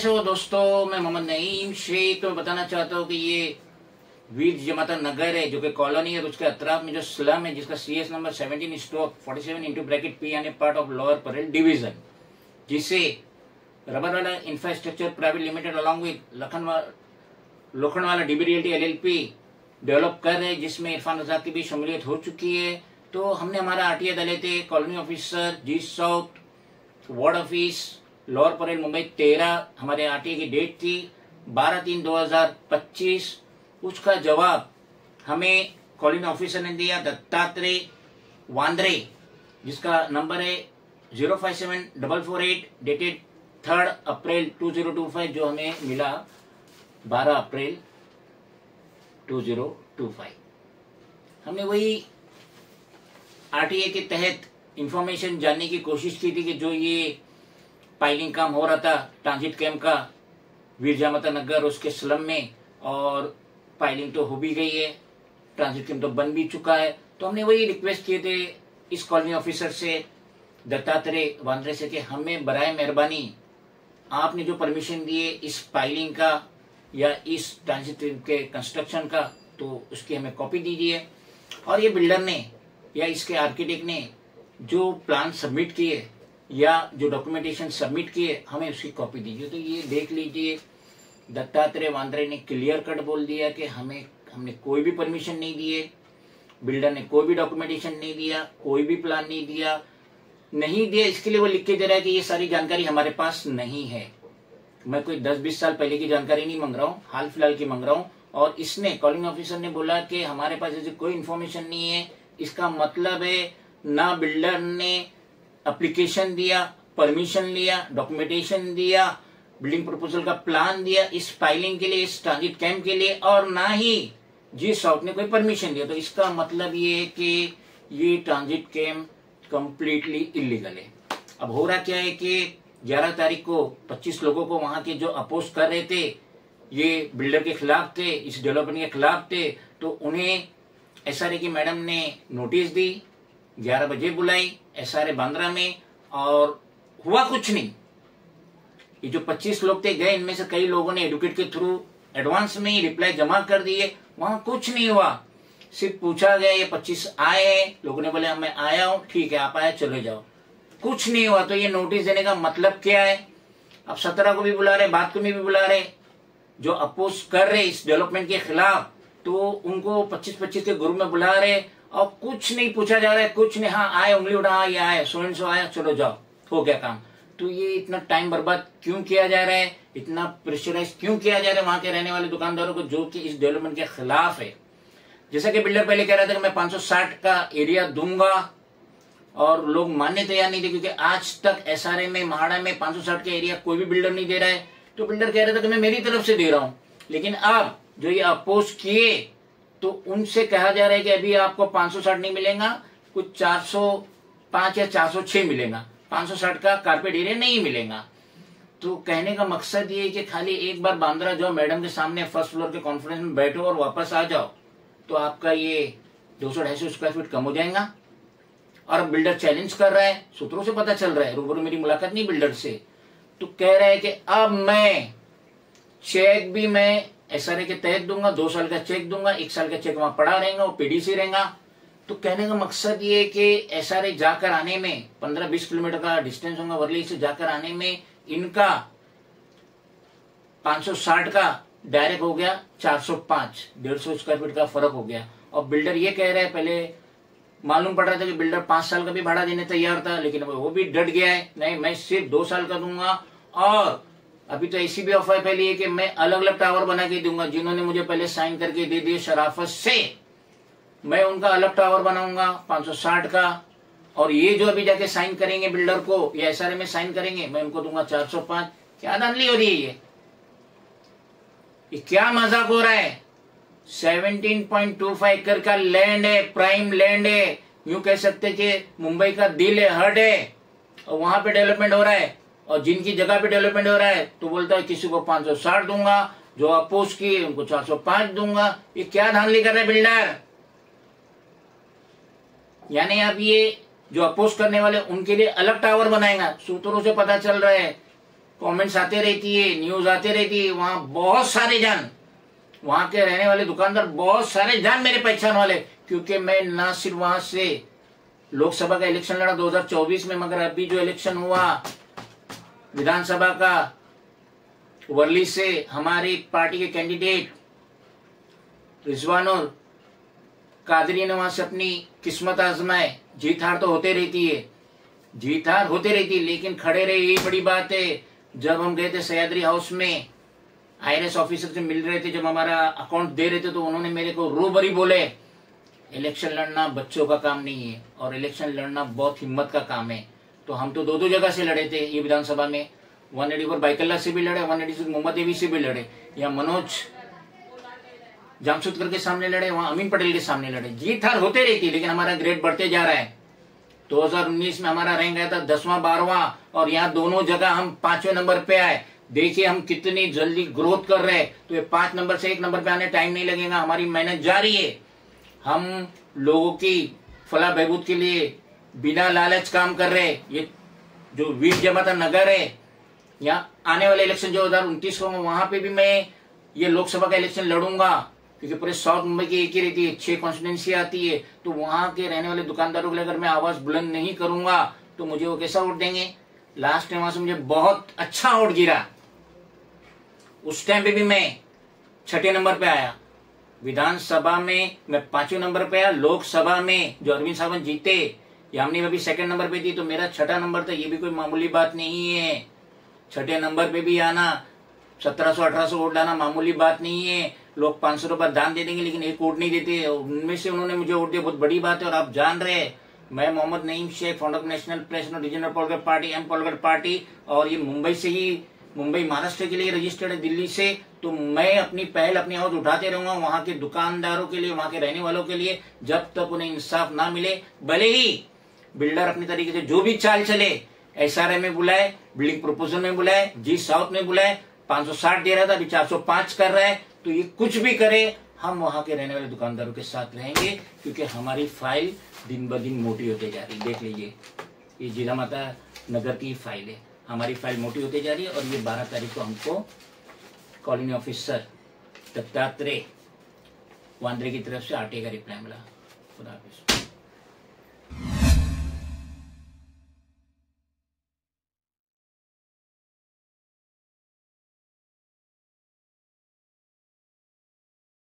कैसे हो दोस्तों, मैं मोहम्मद नईम शेख। तो मैं बताना चाहता हूँ कि ये वीर जमाता नगर है जो कि कॉलोनी है और उसके अतराफ में जो स्लम है जिसका CS number 17/47 into bracket P यानी part of lower Parel division, जिसे Rubberwala infrastructure private limited along with Lokhandwala DB Realty LLP develop कर रहे हैं, जिसमें इरफान रजाक की भी शमूलियत हो चुकी है। तो हमने हमारा RTA डाले थे colony officer ji south ward office lower Parel Mumbai 13। हमारे RTA की डेट थी 12/3/2025। उसका जवाब हमें कॉलोनी ऑफिसर ने दिया दत्तात्रेय वांद्रे, जिसका नंबर है 057448 डेटेड 3 अप्रैल 2025, जो हमें मिला 12 अप्रैल 2025। हमने वही RTA के तहत इंफॉर्मेशन जानने की कोशिश की थी कि जो ये पाइलिंग काम हो रहा था ट्रांजिट कैंप का वीर जमाता नगर उसके स्लम में, और पाइलिंग तो हो भी गई है, ट्रांजिट कैंप तो बन भी चुका है। तो हमने वही रिक्वेस्ट किए थे इस कॉलोनी ऑफिसर से दत्तात्रेय वांद्रे से कि हमें बराए मेहरबानी आपने जो परमिशन दिए इस पाइलिंग का या इस ट्रांजिट कैंप के कंस्ट्रक्शन का, तो उसकी हमें कॉपी दीजिए। और ये बिल्डर ने या इसके आर्किटेक्ट ने जो प्लान सबमिट किए या जो डॉक्यूमेंटेशन सबमिट किए, हमें उसकी कॉपी दीजिए। तो ये देख लीजिए, दत्तात्रेय वांद्रे ने क्लियर कट बोल दिया कि हमने कोई भी परमिशन नहीं दिए, बिल्डर ने कोई भी डॉक्यूमेंटेशन नहीं दिया, कोई भी प्लान नहीं दिया। इसके लिए वो लिख के दे रहा है कि ये सारी जानकारी हमारे पास नहीं है। मैं कोई 10-20 साल पहले की जानकारी नहीं मांग रहा हूँ, हाल फिलहाल की मांग रहा हूँ। और इसने कॉलोनी ऑफिसर ने बोला कि हमारे पास ऐसी कोई इन्फॉर्मेशन नहीं है। इसका मतलब है ना बिल्डर ने एप्लीकेशन दिया, परमिशन लिया, डॉक्यूमेंटेशन दिया, बिल्डिंग प्रपोजल का प्लान दिया इस फाइलिंग के लिए, इस ट्रांजिट कैंप के लिए, और ना ही जी साउथ ने कोई परमिशन दिया। तो इसका मतलब ये है कि ये ट्रांजिट कैंप कंप्लीटली इलीगल है। अब हो रहा क्या है कि 11 तारीख को 25 लोगों को वहां के जो अपोज कर रहे थे, ये बिल्डर के खिलाफ थे, इस डेवलपमेंट के खिलाफ थे, तो उन्हें SRA की मैडम ने नोटिस दी, 11 बजे बुलाई SRA बांद्रा में, और हुआ कुछ नहीं। ये जो 25 लोग थे गए, इनमें से कई लोगों ने एडवोकेट के थ्रू एडवांस में ही रिप्लाई जमा कर दिए, वहां कुछ नहीं हुआ। सिर्फ पूछा गया ये 25 आए, लोगों ने बोले मैं आया हूं, ठीक है आप आए चले जाओ, कुछ नहीं हुआ। तो ये नोटिस देने का मतलब क्या है? अब 17 को भी बुला रहे, बाद को भी बुला रहे, जो अपोज कर रहे इस डेवलपमेंट के खिलाफ, तो उनको 25-25 के ग्रुप में बुला रहे और कुछ नहीं पूछा जा रहा है, कुछ नहीं। हाँ आए, उंगली उठा, हाँ ये आए, सो एंड सो आया, चलो जाओ, हो गया काम। तो ये इतना टाइम बर्बाद क्यों किया जा रहा है, इतना प्रेशराइज क्यों किया जा रहा है वहां के रहने वाले दुकानदारों को जो कि इस डेवलपमेंट के खिलाफ है? जैसा कि बिल्डर पहले कह रहा था कि मैं 560 का एरिया दूंगा, और लोग मानने तैयार नहीं थे, क्योंकि आज तक SRA में महाड़ा में 560 का एरिया कोई भी बिल्डर नहीं दे रहा है। तो बिल्डर कह रहा था कि मैं मेरी तरफ से दे रहा हूं, लेकिन अब जो ये अपोज किए तो उनसे कहा जा रहा है कि अभी आपको 560 नहीं मिलेगा, कुछ 405 या 406 मिलेगा, 560 का कारपेट एरिया नहीं मिलेगा। तो कहने का मकसद ये है कि खाली एक बार बांद्रा जाओ, मैडम के सामने फर्स्ट फ्लोर के कॉन्फ्रेंस में बैठो और वापस आ जाओ, तो आपका ये 200-250 स्क्वायर फीट कम हो जाएगा। और अब बिल्डर चैलेंज कर रहा है, सूत्रों से पता चल रहा है, रूबरू मेरी मुलाकात नहीं बिल्डर से, तो कह रहा है कि अब मैं चेक भी मैं SRA के तहत दूंगा, 2 साल का चेक दूंगा, 1 साल का चेक वहां पड़ा रहेगा, वो PDC रहेगा। तो कहने का मकसद ये है कि SRA जाकर आने में 15-20 किलोमीटर का डिस्टेंस होगा, वर्ली से जाकर आने में इनका 560 का डायरेक्ट हो गया 405, 150 स्क्वायर फीट का फर्क हो गया। और बिल्डर ये कह रहे हैं, पहले मालूम पड़ रहा था कि बिल्डर 5 साल का भी भाड़ा देने तैयार था, लेकिन वो भी डट गया है, नहीं मैं सिर्फ 2 साल का दूंगा। और अभी तो ऐसी भी ऑफर फैली है कि मैं अलग अलग टावर बना के दूंगा, जिन्होंने मुझे पहले साइन करके दे दिए शराफत से, मैं उनका अलग टावर बनाऊंगा 560 का, और ये जो अभी जाके साइन करेंगे बिल्डर को या SRA में साइन करेंगे, मैं उनको दूंगा 405। क्या धांधली हो रही है ये क्या मजाक हो रहा है? 17.25 एकड़ का लैंड है, प्राइम लैंड है, यूं कह सकते कि मुंबई का दिल है, हर्ट है, और वहां पे डेवलपमेंट हो रहा है, और जिनकी जगह पे डेवलपमेंट हो रहा है तो बोलता है किसी को 560 दूंगा, जो अपोज किए उनको 405 दूंगा। ये क्या धांधली कर रहे बिल्डर? यानी अब ये जो अपोज करने वाले उनके लिए अलग टावर बनाएगा, सूत्रों से पता चल रहा है कमेंट्स आते रहती है, न्यूज आते रहती है। वहां बहुत सारे जान, वहां के रहने वाले दुकानदार बहुत सारे जान मेरे पहचान वाले, क्योंकि मैं ना सिर्फ वहां से लोकसभा का इलेक्शन लड़ा 2024 में, मगर अभी जो इलेक्शन हुआ विधानसभा का, वर्ली से हमारी पार्टी के कैंडिडेट रिजवानुर कादरी ने वहां से अपनी किस्मत आजमाए। जीत हार तो होते रहती है, जीत हार होते रहती है, लेकिन खड़े रहे, यही बड़ी बात है। जब हम गए थे सह्याद्री हाउस में, IRS ऑफिसर से मिल रहे थे, जब हमारा अकाउंट दे रहे थे, तो उन्होंने मेरे को रूबरी बोले, इलेक्शन लड़ना बच्चों का काम नहीं है और इलेक्शन लड़ना बहुत हिम्मत का काम है। तो हम तो दो जगह से लड़े थे ये विधानसभा में, 184 बाइकल्ला से भी लड़े, 186 मोहम्मद देवी से भी लड़े, या मनोज जामशुदकर के सामने लड़े, वहां अमीन पटेल के सामने लड़े। जीत हार होते रहती है, लेकिन हमारा ग्रेड बढ़ते जा रहा है। 2019 में हमारा रैंक आया था 10वां 12वां, और यहाँ दोनों जगह हम 5वें नंबर पे आए। देखिए हम कितनी जल्दी ग्रोथ कर रहे हैं। तो ये 5 नंबर से 1 नंबर पे आने टाइम नहीं लगेगा, हमारी मेहनत जारी है। हम लोगों की फलाह बहबूद के लिए बिना लालच काम कर रहे। ये जो वीर जमाता नगर है, यहाँ आने वाले इलेक्शन 2029 को, वहां पे भी मैं ये लोकसभा का इलेक्शन लड़ूंगा, क्योंकि पूरे साउथ मुंबई की एक ही रहती है, 6 कॉन्स्टिट्यूंसी आती है। तो वहां के रहने वाले दुकानदारों के लिए अगर मैं आवाज बुलंद नहीं करूंगा तो मुझे वो कैसा वोट देंगे। लास्ट टाइम वहां से मुझे बहुत अच्छा वोट गिरा, उस टाइम पे भी मैं 6ठे नंबर पे आया। विधानसभा में मैं 5वें नंबर पे आया। लोकसभा में जो अरविंद सावंत जीते, यामिनी अभी 2nd नंबर पे थी, तो मेरा 6ठा नंबर था। ये भी कोई मामूली बात नहीं है। 6ठे नंबर पे भी आना, 1700-1800 वोट लाना मामूली बात नहीं है। लोग 500 रुपए दान दे देंगे, लेकिन एक वोट नहीं देते। उनमें से उन्होंने मुझे वोट दिया, बहुत बड़ी बात है। और आप जान रहे, मैं Mohammed Naeem Shaikh, founder of national press और regional political party, M political party, और ये मुंबई से ही, मुंबई महाराष्ट्र के लिए रजिस्टर्ड है, दिल्ली से। तो मैं अपनी पहल, अपनी आवाज उठाते रहूंगा वहां के दुकानदारों के लिए, वहां के रहने वालों के लिए, जब तक उन्हें इंसाफ ना मिले। भले ही बिल्डर अपनी तरीके से जो भी चाल चले, SRA में बुलाए, बिल्डिंग प्रपोजल में बुलाए, जी साउथ में बुलाए, 560 दे रहा था, अभी 405 कर रहा है। तो ये कुछ भी करे, हम वहां के रहने वाले दुकानदारों के साथ रहेंगे, क्योंकि हमारी फाइल दिन ब दिन मोटी होते जा रही है। देख लीजिए, ये जिला माता नगर की फाइल है, हमारी फाइल मोटी होती जा रही है। और ये 12 तारीख को हमको कॉलोनी ऑफिसर दत्तात्रेय वांद्रे की तरफ से RTA का रिप्लाई मिला। खुदा हाफिज।